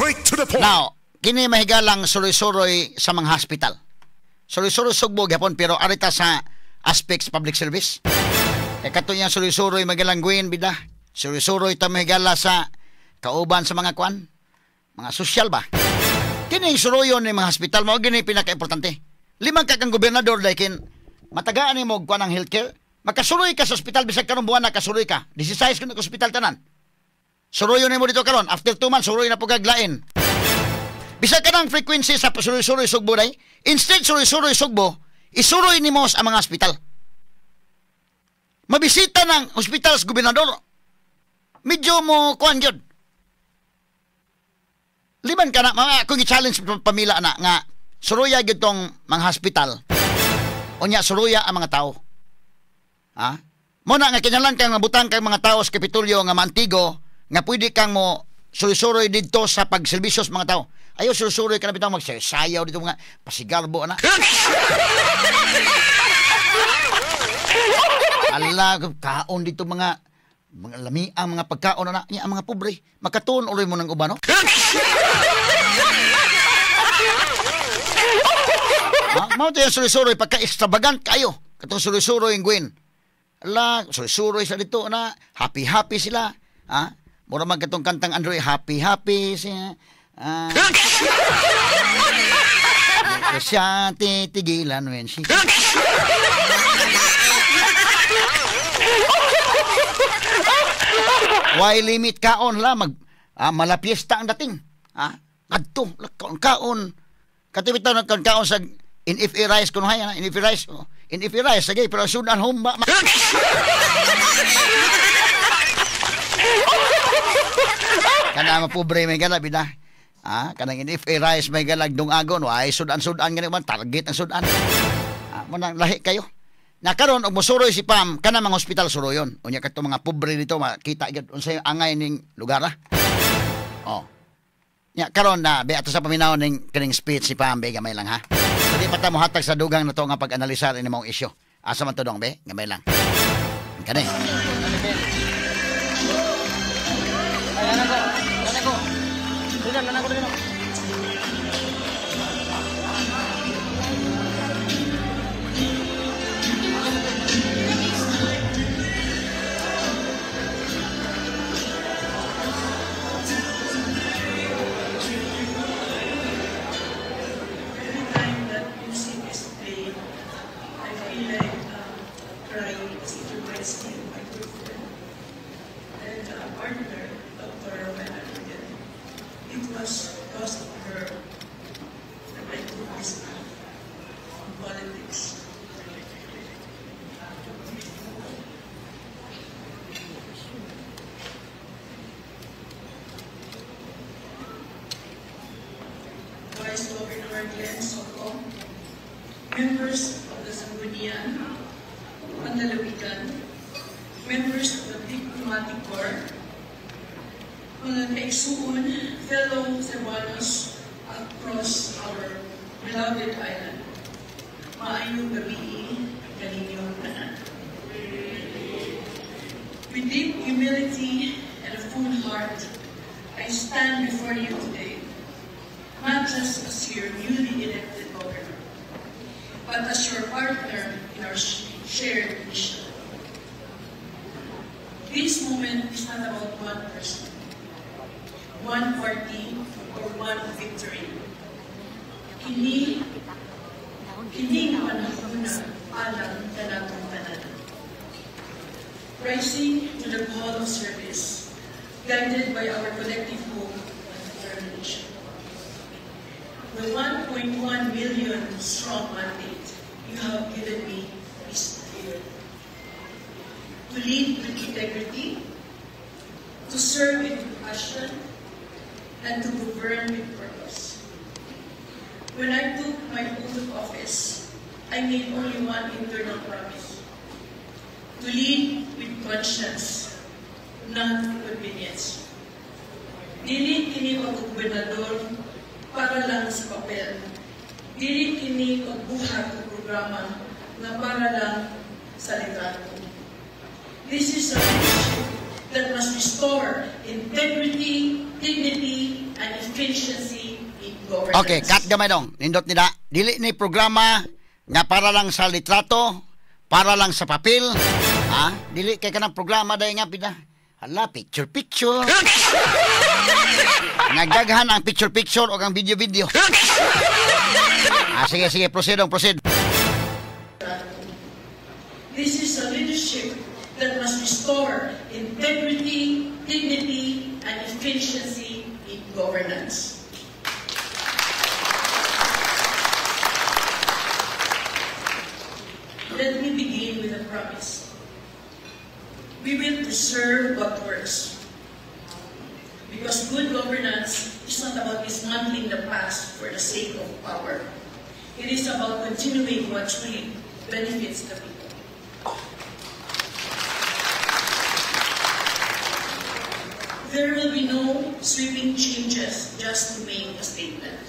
Straight to the point. Now, kini mahigalang suroy-suroy sa mga hospital. Suroy-suroy sugbo gyapon pero arita sa aspects public service. Kato niya suroy-suroy magalangguin bida. Suroy-suroy ta mahigala sa kauban sa mga kwan, mga sosyal ba. Kini suroyon ni mga hospital mo gini pinaka-importante. Limang ka kang gobernador dahil matagaan ni mo kwan ang healthcare. Makasuroy ka sa ospital bisag karong buwan na kasuroy ka. 16 ka na ospital tanan. Suroyon ni mo dito karon. After 2 months suroy na po gaglain. Bisag ka ng frequency sa suroy-suroy sugbo day. Instead suroy-suroy sugbo, isuroy ni mo sa mga hospital. Mabisita ng hospital sa gobernador. Medyo mo kuan gyud. Liman ka na mga kung i-challenge pamila na nga suruya gyud tong mga hospital. Unya suruya ang mga tao. Ha? Mo na nga kinahanglan kang mabutang kang mga tao sa Kapitolyo nga mantigo nga pwede kang mo suroy-suroy dito sa pagserbisyo sa mga tao. Ayaw suroy-suroy ka na bitang magsayaw dito mga pasigarbo na. Ala, kaon dito mga lami ang mga pagkaon na niya ang mga pobre. Makatuon uloy mo ng uban, no? Mao tayo suroy-suroy pagka-extravagant kayo. Katong suroy-suroy ang Gwen. Ala, suroy-suroy sa dito na happy-happy sila. Ha? Mura man katong kantang Android, happy-happy siya. Siya titigilan when she... Why limit kaon la malapiesta ang dating. Ha? Kadto kaon. Katibitaw ng kaon sa NFA rice kuno hay NFA rice. NFA rice sagay pero sudan humba. Kana mapobre may gala bida. Ah, kanang NFA rice may galag dong agon, why sudan-sudan gani man target ang sudan. Ah, mo nang lahi kayo. Na karon og mosuroy si Pam kana mga hospital suroyon. Unya kadto mga pobre dito makita gyud unsay angay ning lugar. Oh. Nya karon na be ato sa paminaw ning kining speech si Pam be gamay lang ha. Dili pa ta mo hatag sa dugang na to nga pag-analisar ini mong isyu. Asa man to dong be? Gamay lang. Kani. Members of the Sangguniang Panlalawigan, members of the Diplomatic Corps, mga kaigsuon, fellow Cebuanos across our beloved island, maayong gabi kaninyong tanan. With deep humility and a full heart, I stand before you today, not just as your newly elected governor, but as your partner in our shared mission. This moment is not about one person, one party, or one victory. Kini panahon na alam na natong tanan. Rising to the call of service, guided by our collective hope and determination. The 1.1 million strong mandate you have given me is clear. To lead with integrity, to serve with compassion, and to govern with purpose. When I took my oath of office, I made only one internal promise: to lead with conscience, not convenience. Dili kini pag-gobernador para lang sa papel. Dili kini pagbuhat ng programa na para lang sa litrato. This is a leadership that must restore integrity, dignity, and and efficiency in governance. Okay, cut gamay dong. Nindot nila. Dili ni programa nga para lang sa litrato, para lang sa papel. Ha? Dili kay kanang programa dahil nga pina. Hala, picture. Nagdaghan ang picture o ang video. Sige, proceed. This is a leadership that must restore integrity, dignity, and efficiency in governance. Let me begin with a promise. We will preserve what works. Because good governance is not about dismantling the past for the sake of power. It is about continuing what truly benefits the people. There will be no sweeping changes just to make a statement.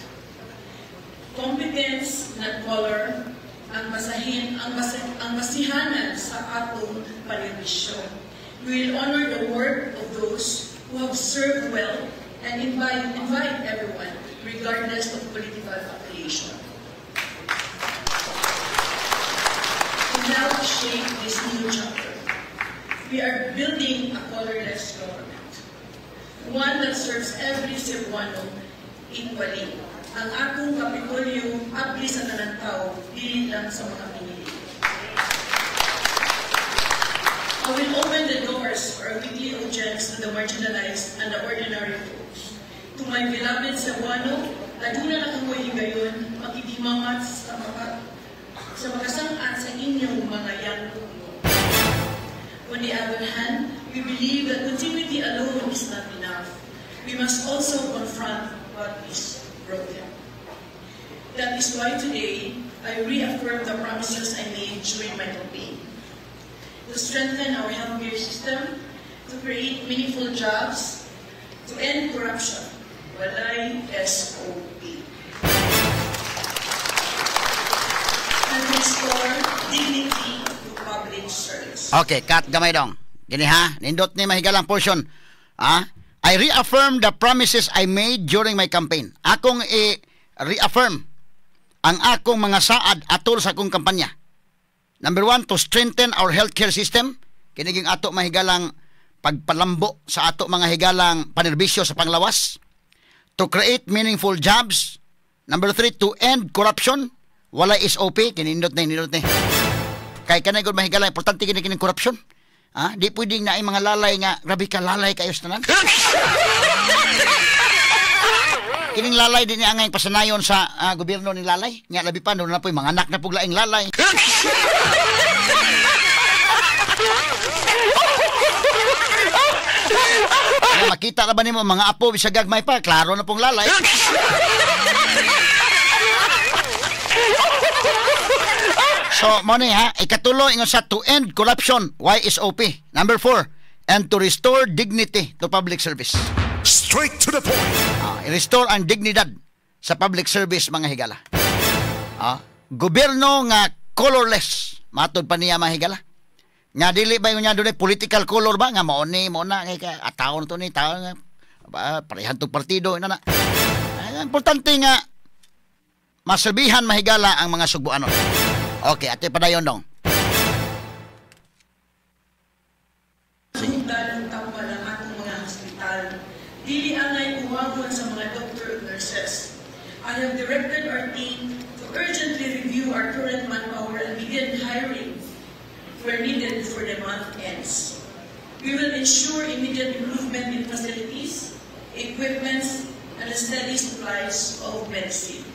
Competence, not color, ang masihanan sa atong panirbisyo. We will honor the work of those who have served well and invite everyone, regardless of political affiliation, to help shape this new chapter. We are building a colorless government, one that serves every Cebuano equally. Ang akong Kapitolyo, abli sa tanang tao, dili lang sa mga pinili. I will open the doors for a weekly audience to the marginalized and the ordinary folks. To my beloved Cebuano, laguna na kang higayon, makikimamat sa makasangad sa inyong mga young people. On the other hand, we believe that continuity alone is not enough. We must also confront what is broken. That is why today, I reaffirm the promises I made during my campaign. To strengthen our healthcare system, to create meaningful jobs, to end corruption, walay SOP, and restore dignity to public service. Okay, cut gamay dong. Gini ha, nindot ni mahigalang portion. I reaffirm the promises I made during my campaign. Akong i-reaffirm ang akong mga saad atol sa akong kampanya. Number 1, to strengthen our healthcare system. Kiniging ato mahigalang pagpalambo sa ato mga higalang panirbisyo sa panglawas. To create meaningful jobs. Number 3, to end corruption. Wala SOP. Kinindot na. Kay kanay gud mahigalang importante kining corruption. Di pwedeng na ay mga lalay nga, grabe ka, lalay kayo sa tanan. Kining lalay din niya ang pasanayon sa gobyerno ni lalay. Nga labi pa, doon na po yung mga anak na puglaing lalay. Makita ka ba ni mo mga apo bisag gagmay pa, klaro na pong lalay. So, money ha, ikatulo ingon sa to end corruption, YSOP. Number 4, and to restore dignity to public service. Straight to the point. I-restore ang dignidad sa public service, mga higala. Gobyerno nga colorless, matod pa niya, mga higala. Nga dili ba yung niya doon political color ba? Nga mauna, kaya ataon to ni, tao nga, parehan tong partido, ina na. Importante nga, masabihan mahigala ang mga sugbuanon. Okay, ate padayon dong. Sungdan ang tambal ang atong mga hospital. Dili angay uwagon sa mga doctor and nurses. I have directed our team to urgently review our current manpower and begin hiring where needed before the month ends. We will ensure immediate improvement in facilities, equipments, and the steady supplies of medicine.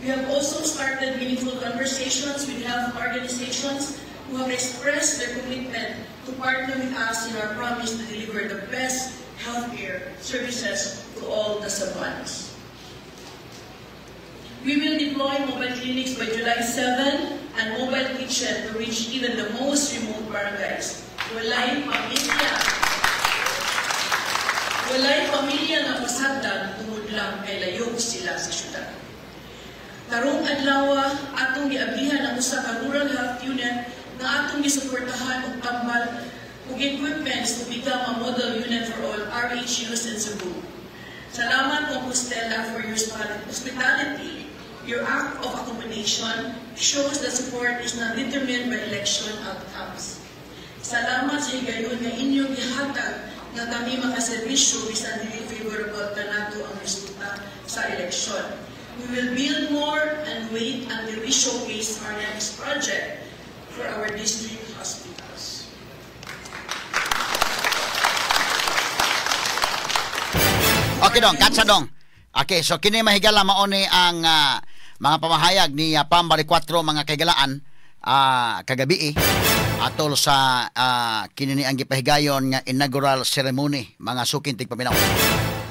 We have also started meaningful conversations with health organizations who have expressed their commitment to partner with us in our promise to deliver the best healthcare services to all the Cebuanos. We will deploy mobile clinics by July 7 and mobile kitchen to reach even the most remote barangays. Walay pamilya na pasagdan tungod lang kay layog sila sa syudad. Karong adlaw atong giablihan ang usa ka rural health unit na atong gisuportahan og tambal ug equipments to become a model unit for all RHUs in Cebu. Salamat, Compostela, for your hospitality. Your act of accommodation shows that support is not determined by election outcomes. Salamat sa higayon nga inyong gihatag nga kami makaservisyo bisan dili favorable kanato ang resulta sa eleksyon. We will build more and wait until we showcase our next project for our district hospitals. Okay dong, katsa dong. Okay, so kini mahigala mauni ang mga pamahayag ni Pam Bariccuatro mga kaigalaan kagabi atol sa kini ang gipahigayon nga inaugural ceremony mga sukin tigpaminaw.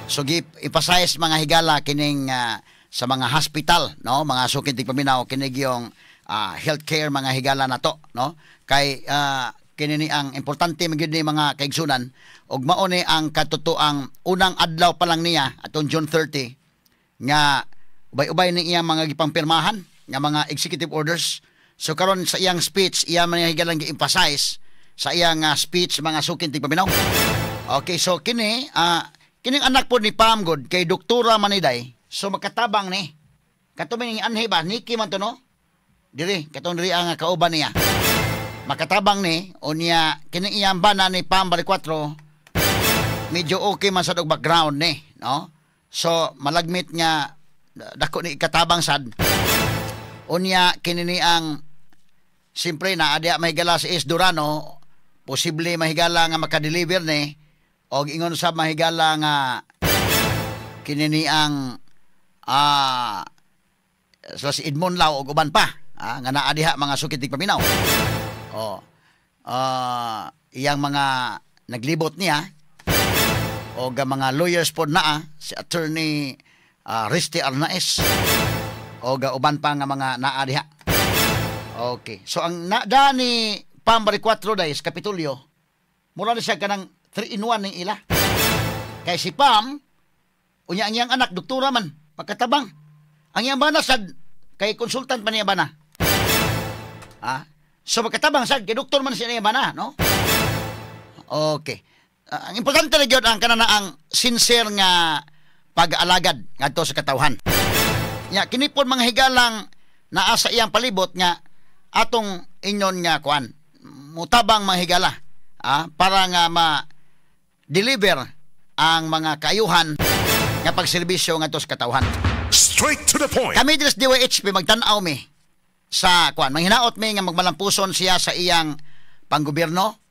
So emphasize mga higala kining sa mga hospital, no, mga sukin tigpaminaw kinig yung healthcare mga higala nato, no, kay kini ang importante magid ni mga kaigsunan ug mao ni ang katutoang unang adlaw pa lang niya atong June 30 nga ubay-ubay ni iyang mga gipampirmahan nga mga executive orders. So karon sa iyang speech iya man higalang gi-emphasize sa iyang speech mga sukin tigpaminaw. Okay, so kining anak po ni Pam God kay Doktora Maniday. So makatabang ni katumin ni anhi ba Nikki man to, no? Diri katong diri ang kauban niya. Makatabang ni unya kining iyang bana ni Pam Bariccuatro medyo okay man sa dog background ni, no? So malagmit nga dako ni katabang sad. Unya kini ang siyempre na adya mahigala si S. Durano, posible mahigala nga makadeliver ni og ingon sa mahigala nga kini ang si Edmond Lau og uban pa nga naa diha mga sukit tigpaminaw. Iyang mga naglibot niya o mga lawyers po naa si Attorney Risty Arnaez o uban pa nga mga naa diha. Okay, so ang naada ni Pam Bariccuatro days Kapitulyo mura na siya kanang 3-in-1 ng ila kay si Pam unya ang iyang anak doktora man pagkatabang ang iyang bana sad kay konsultant man niya bana. So magkatabang sad kay doktor man siya niya bana, no? Okay. Ang importante na gyud ang kanana ang sincere nga pag-aalagad ngadto sa katawhan. Nya kini pod mga higalang naa sa iyang palibot nga atong inyon nga kuan mutabang mga higala para nga ma-deliver ang mga kaayuhan nga pagserbisyo ngadto sa katawhan. Straight to the point. Kami dres DYHP magtan-aw mi sa kuan manghinaot mi nga magmalampuson siya sa iyang panggobyerno.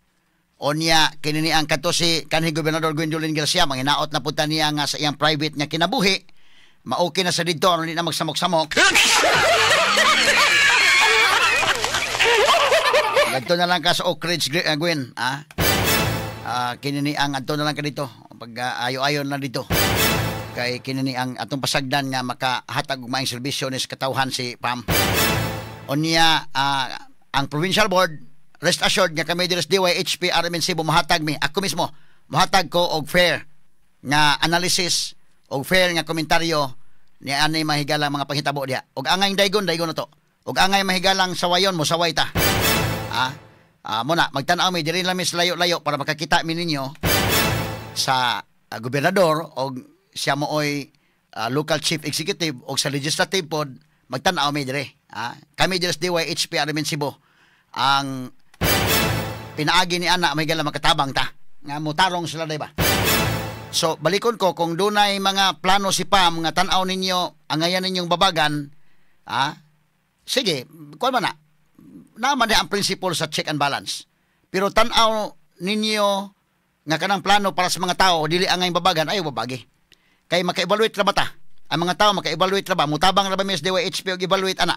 Onya kini ang kadto si kanhi Gobernador Gwendolyn Garcia manghinaot na punta niya nga sa iyang private nga kinabuhi. Ma-okay na sa dito hindi na magsamok-samok. Ganto na lang ka sa Oak Ridge, Gwen, kinini ang adto na lang ka dito pag ayo-ayon na dito kay kinini ang atong pasagdan nga makahatag og maayong serbisyo ni sa katawhan si Pam. Unya ang provincial board rest assured nga kami diri sa DYHP RMNC bumahatag mi ako mismo mohatag ko og fair nga analysis og fair nga komentaryo ni anay mahigalang mga panghitabo diha og angay daygon na to og angay mahigalang sawayon mo saway ta. Muna magtan-aw mi diri lang mi layo-layo para makakita mi ninyo sa gobernador og siya mooy local chief executive og sa legislative pod magtan-aw mi diri. Kami diri sa DYHP Armin Cebu ang pinaagi ni ana may gala makatabang ta nga mutarong sila day ba. So balikon ko kung dunay mga plano si Pam nga tan-aw ninyo angayan ninyong babagan sige kuan man na naman ang principle sa check and balance. Pero tan-aw ninyo nga kanang plano para sa mga tao dili angay babagan ayo babagi. Kay maka-evaluate ra ba ta? Ang mga tao maka-evaluate ra ba? Mutabang ra ba mi sa DYHP og evaluate ana?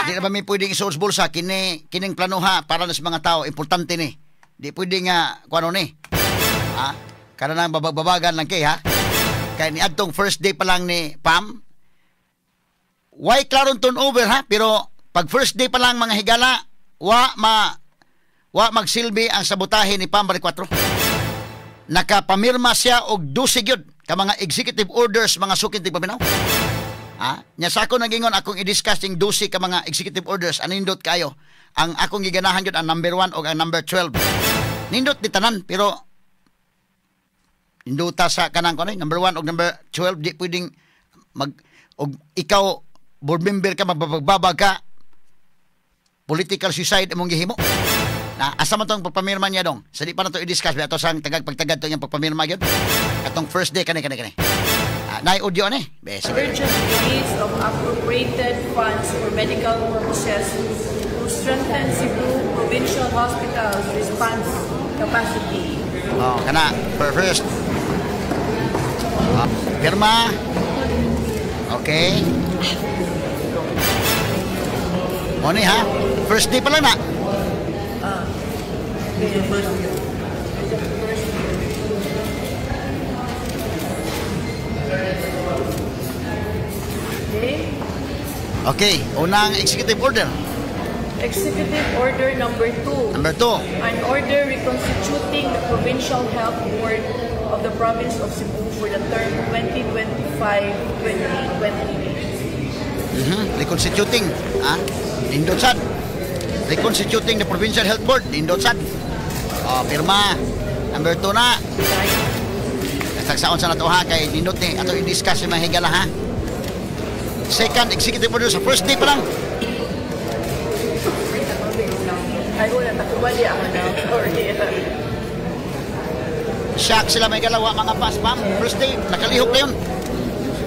Di na ba mi pwedeng isulod bulsa kining planoha para sa mga tao importante ni. Di pwede nga kuano ni. Kana nang babagan lang kay Kay ni adtong first day pa lang ni Pam why klaron turnover pero pag first day pa lang mga higala wa magsilbi ang sabotahe ni Pam Bariccuatro. Nakapamirma siya og 12 gyud ka mga executive orders mga sukid tigpaminaw. Nya sa ako nagingon akong i-discussing 12 ka mga executive orders anindot kayo. Ang akong giganahan gyud ang number 1 og ang number 12. Nindot di tanan pero Induta sa kanang ko number 1 o number 12 di pwedeng og ikaw board member ka magbabagbabag ka political suicide imong gihimo. Na asa man tong pagpamirma niya dong. Sa di pa na to i-discuss ba to sang pagtagad to yang pagpamirma gyud. Atong first day kani. Nay audio ani. Urgent release of appropriated funds for medical purposes to strengthen Cebu Provincial Hospital's response capacity. Oh, kana first. Pirma. Okay. Oni ha. First day pa lang na. Okay, unang executive order. Executive Order number 2. Number 2. An order reconstituting the Provincial Health Board of the Province of Cebu for the term 2025-2028. Reconstituting. Nindot sad. Reconstituting the Provincial Health Board. Nindot sad. Pirma. Number 2 na. Kasagsaon sa nato ha. Kay nindot ni. Ato i-discuss yung mga higala ha. Second executive order sa first day pa lang. Ay, wala. Takubali ako na. Sorry. Shock sila may galawa mga paspam. First day. Nakalihok na yun.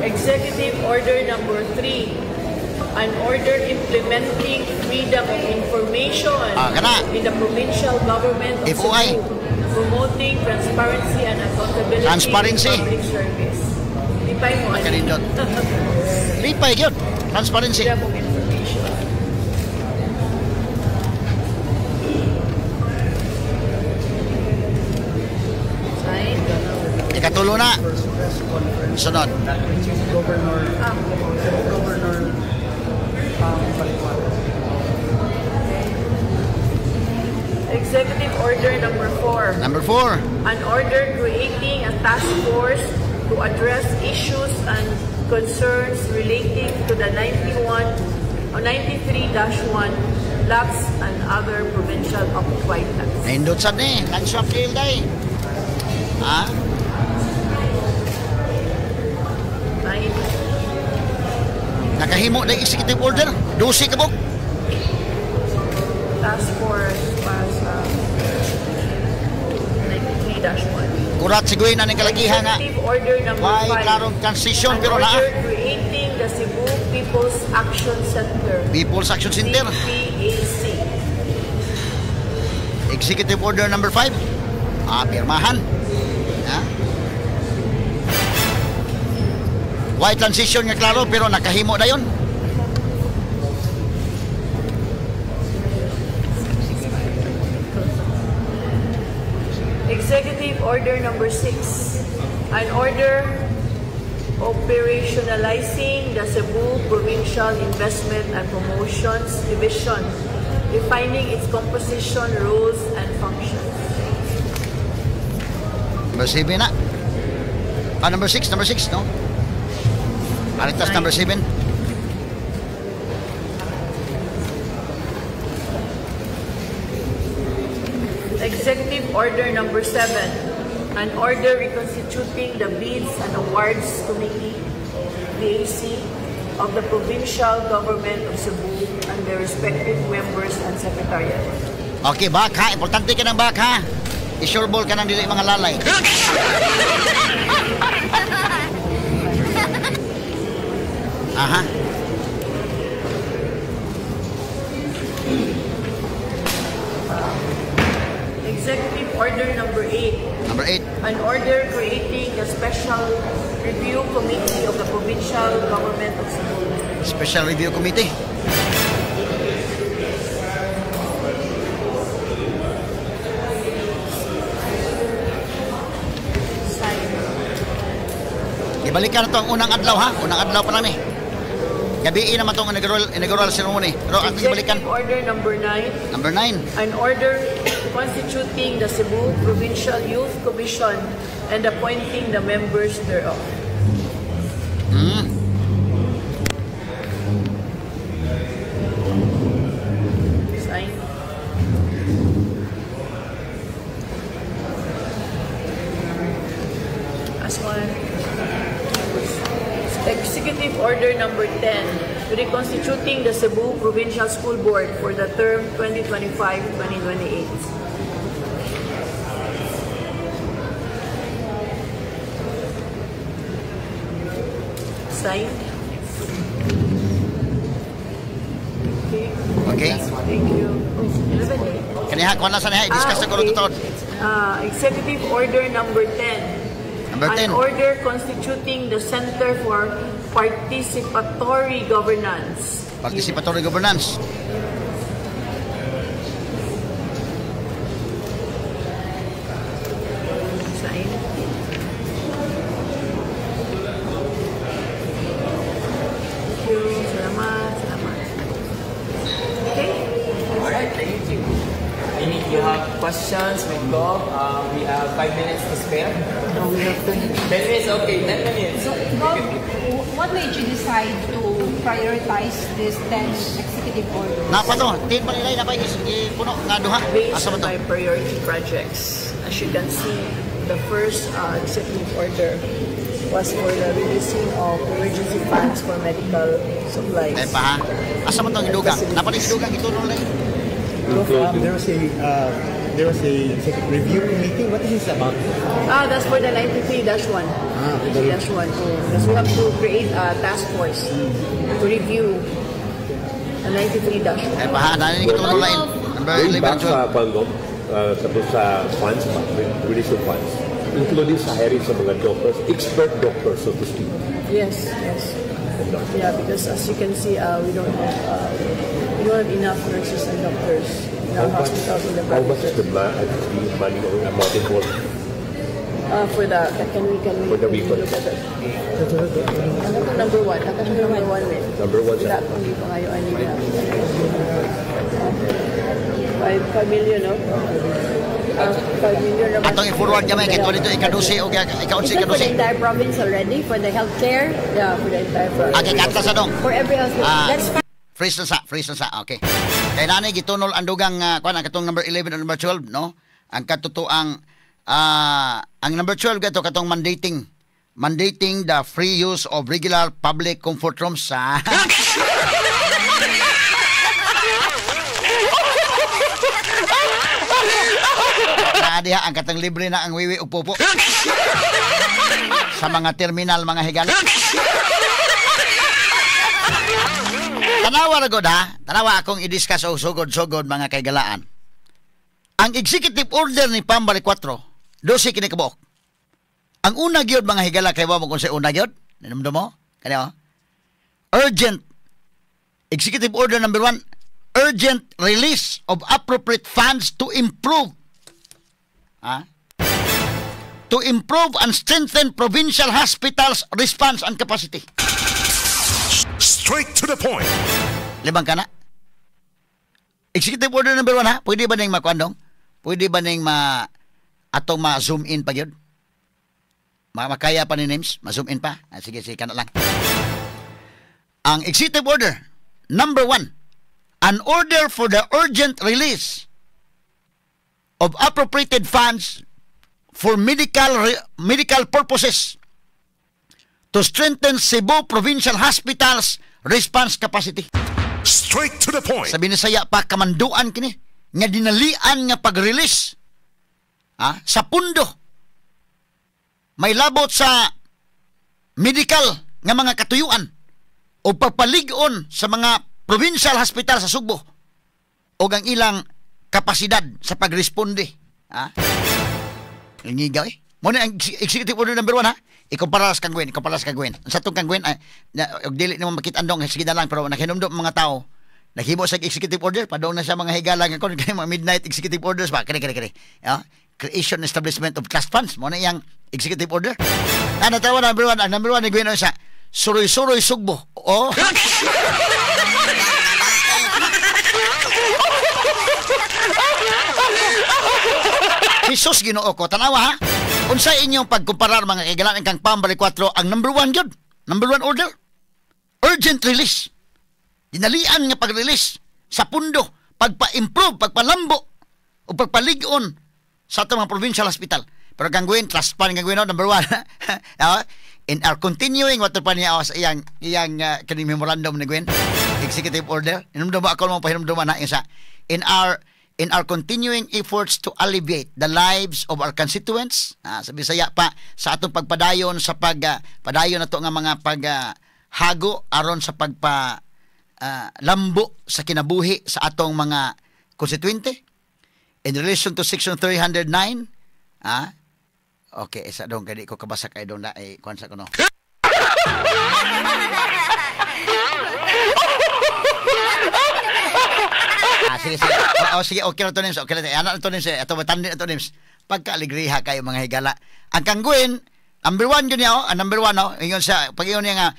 Executive Order number 3. An order implementing freedom of information kana. in the provincial government of FOI. Cebu, promoting transparency and accountability Transparency. in public service. Lipay mo. Makanindot. Lipay yun. Transparency. Freedom of information. Sign. Ikatulo na. Sunod. Executive Order number 4. Number 4. An order creating a task force to address issues and concerns relating to the 91 or 93-1 lapse and other provincial occupied lands. Nindot sad ni. Nagswap deal day. Nakahimo na executive order. 12 ka buk. Task force para sa 93-1. Kurat siguin na ng kalagihan nga. Executive Order number Why 5. klarong transition An pero order naa. creating the Cebu People's Action Center. People's Action Center. CPAC. Executive order number 5. Pirmahan. Why transition nga klaro pero nakahimo na yun. Executive Order number 6. An order operationalizing the Cebu Provincial Investment and Promotions Division, defining its composition, roles, and functions. Number 7 na. Number 6, no? Aritas number 7. Executive Order number 7. An order reconstituting the Bids and Awards Committee, BAC, of the Provincial Government of Cebu and their respective members and secretariat. Okay, back ha. Importante ka ng back ha. I-sure ball ka ng dili mga lalay. Aha. Executive Order number 8. Number 8. An order creating the Special Review Committee of the Provincial Government of Cebu. Special Review Committee. Ibalikan na ito ang unang adlaw ha. Unang adlaw pa lang eh. Gabiin naman itong inaugural ceremony. Pero ang ibalikan. Executive Order number 9. Number 9. An order constituting the Cebu Provincial Youth Commission and appointing the members thereof. Sign. Last one. Executive Order number 10, reconstituting the Cebu Provincial School Board for the term 2025-2028. Signed. Okay. Thank you. 11. Kaniha, kuha na sa niya. I-discuss na ko ito taon. Executive Order number 10. Number 10. An order constituting the Center for Participatory Governance. Participatory governance. Sign. Thank you. Salamat. Salamat. Okay. Alright, thank you. If you have questions, we go. We have 5 minutes to spare. No, we have 10. 10 minutes, okay, 10 minutes. So, Bob, what made you decide to prioritize this 10 executive orders? Napa to? Tin pa nila, napa puno nga duha. Based Asa on man to? my priority projects. As you can see, the first executive order was for the releasing of emergency funds for medical supplies. Eh pa ha? Asa man to ang idugang? Napa ni idugang ito nung lang? There was a review meeting. What is this about? That's for the 93-1. 93-1. Because we have to create a task force to review the 93-1. Eh pa ha? Naninig ito nung lang. Number Going 11 back June. sa tapos sa funds, release of funds, including sa hiring sa mga doctors, expert doctors, so to speak. Yes, yes. Yeah, because as you can see, we don't have enough nurses and doctors in our hospitals in the How much is provinces. the money or amount involved? For the For the weekend. look at that? Ano to number 1? Ano to number 1 eh? Number one, Wala sir. kung hindi pa ngayon nila. 5 million, no? 5 million naman. Atong i-forward kami kay dito ikadusi o ikaw Is si it for the ikadusi. entire province already? For the healthcare? Yeah, for the entire province. Okay, kanta sa dong. For every hospital? Ah. That's fine. Freeze na sa. Okay. Kay nani gitunol ang dugang kuan ang katong number 11 o number 12, no? Ang katutuang ang number 12 katong mandating the free use of regular public comfort rooms sa diha ang katong libre na ang wiwi ug pupo sa mga terminal, mga higala. Tanawa ra gud ha. Tanawa akong i-discuss og sugod-sugod mga kaigalaan. Ang executive order ni Pambali 4, 12 kini kabuok. Ang una gyud mga higala kay wa mo kung sa una gyud. Nanumdum mo? Kani oh. Urgent executive order number 1, urgent release of appropriate funds to improve to improve and strengthen provincial hospitals' response and capacity. Straight to the point. Limang ka na. Executive order number 1 ha. Pwede ba nang makuandong? Pwede ba nang atong ma-zoom in pa yun? Makaya pa ni names? Ma-zoom in pa? Sige, ka na lang. Ang executive order number 1, an order for the urgent release of appropriated funds for medical purposes to strengthen Cebu Provincial Hospital's response capacity. Straight to the point. Sa Binisaya pa kamanduan kini nga dinalian nga pag-release sa pundo. May labot sa medical nga mga katuyuan o pagpalig-on sa mga provincial hospital sa Sugbo o ang ilang kapasidad sa pagresponde. Lingigaw eh. Muna ang executive order number 1 ha. Ikumpara sa kangwen. Ang sa itong kangwen ay dili naman makita andong sige na lang pero nakinumdum mga tao. Naghimo sa executive order padong na sa mga higala nga kon kay mga midnight executive orders ba kani. Creation establishment of trust funds mo na yang executive order. Natawa number 1, ang number 1 ni Gwen sa suroy-suroy Sugbo. Oh. Jesus Ginoo ko, tanawa ha. Unsa inyong pagkumparar mga kaigalan kang Pambali 4 ang number 1 gyud. Number 1 order. Urgent release. Dinalian nga pag-release sa pundo, pagpa-improve, pagpalambo o pagpalig-on sa atong mga provincial hospital. Pero kang Gwen, trust pa kang Gwen, no? Number 1. In our continuing, what pa niya sa iyang kaning memorandum ni Gwen, executive order, inumdum ako mo pahinumduman na isa. In our continuing efforts to alleviate the lives of our constituents, sa Bisaya pa, sa atong pagpadayon sa padayon na to nga mga hago aron sa lambo sa kinabuhi sa atong mga konstituente in relation to section 309. Okay, isa dong kadi ko kabasa kay dong na kuan sa kuno. Sige. Sige, okay na to, Nims. Okay na to. Anak na to, Nims. Ito, matandi na to, Nims. Pagka-aligriha kayo, mga higala. Ang kangguin, number 1 yun niya, number 1, ingon sa, pag yun niya nga,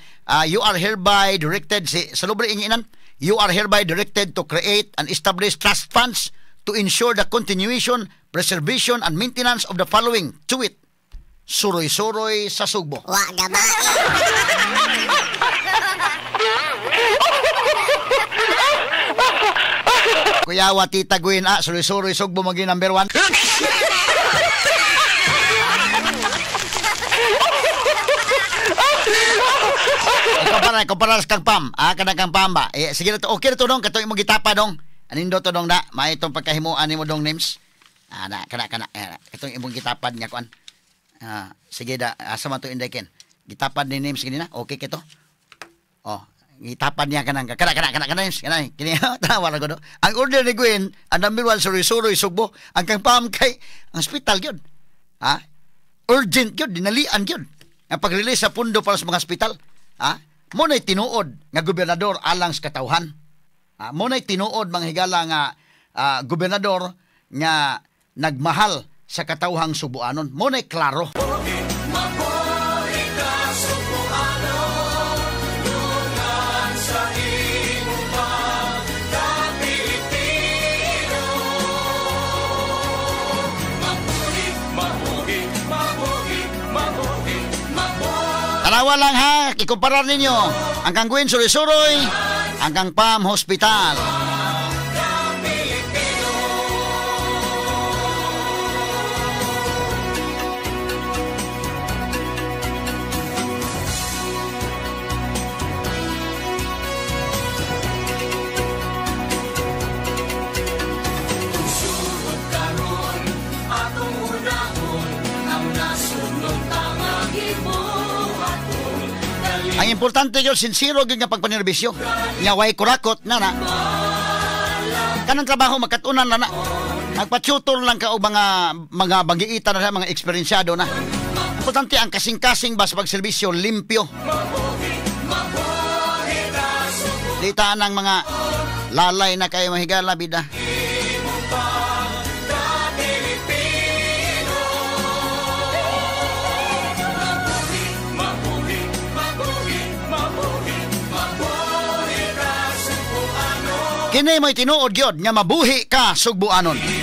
you are hereby directed, sa lubre inginan, you are hereby directed to create and establish trust funds to ensure the continuation, preservation, and maintenance of the following, to wit, suroy-suroy sa Sugbo. Kuya Tita Gwen, suroy-suroy Sugbo maging number 1. Kumpara sa kang Pam, kanang kang Pam ba? Sige na to, okay na to dong, kato imong gitapa dong. Anindo to dong na, may itong pagkahimuan nimo dong names. Kana. Itong imong gitapad niya kuan. Sige da, asa man to indekin. Gitapad ni names kini na, okay kito. Gitapad niya kanang names, kini tawa na ko do. Ang order ni Gwen, ang number 1 suroy-suroy Sugbo, ang kang Pam kay ang hospital gyud. Urgent gyud, dinalian gyud. Ang pag-release sa pundo para sa mga hospital. Mo na'y tinuod nga gobernador alang sa katawhan. Mo na'y tinuod mga higala nga gobernador nga nagmahal sa katawhang Subuanon. Mo na'y klaro. Tanawa lang ha, ikumparar ninyo ang kang Gwen suroy-suroy, ang kang Pam Hospital. Ang importante yun, sincero yun nga pagpanerbisyo. Nga way kurakot na. Kanang trabaho, magkatunan na. Magpa-tutor lang ka o mga banggiita na, mga eksperensyado na. Importante ang kasing-kasing ba sa pagserbisyo, limpyo. Litaan ng mga lalay na kayo mahigala, bida. Kini may tinuod gyud nga mabuhi ka Sugbuanon.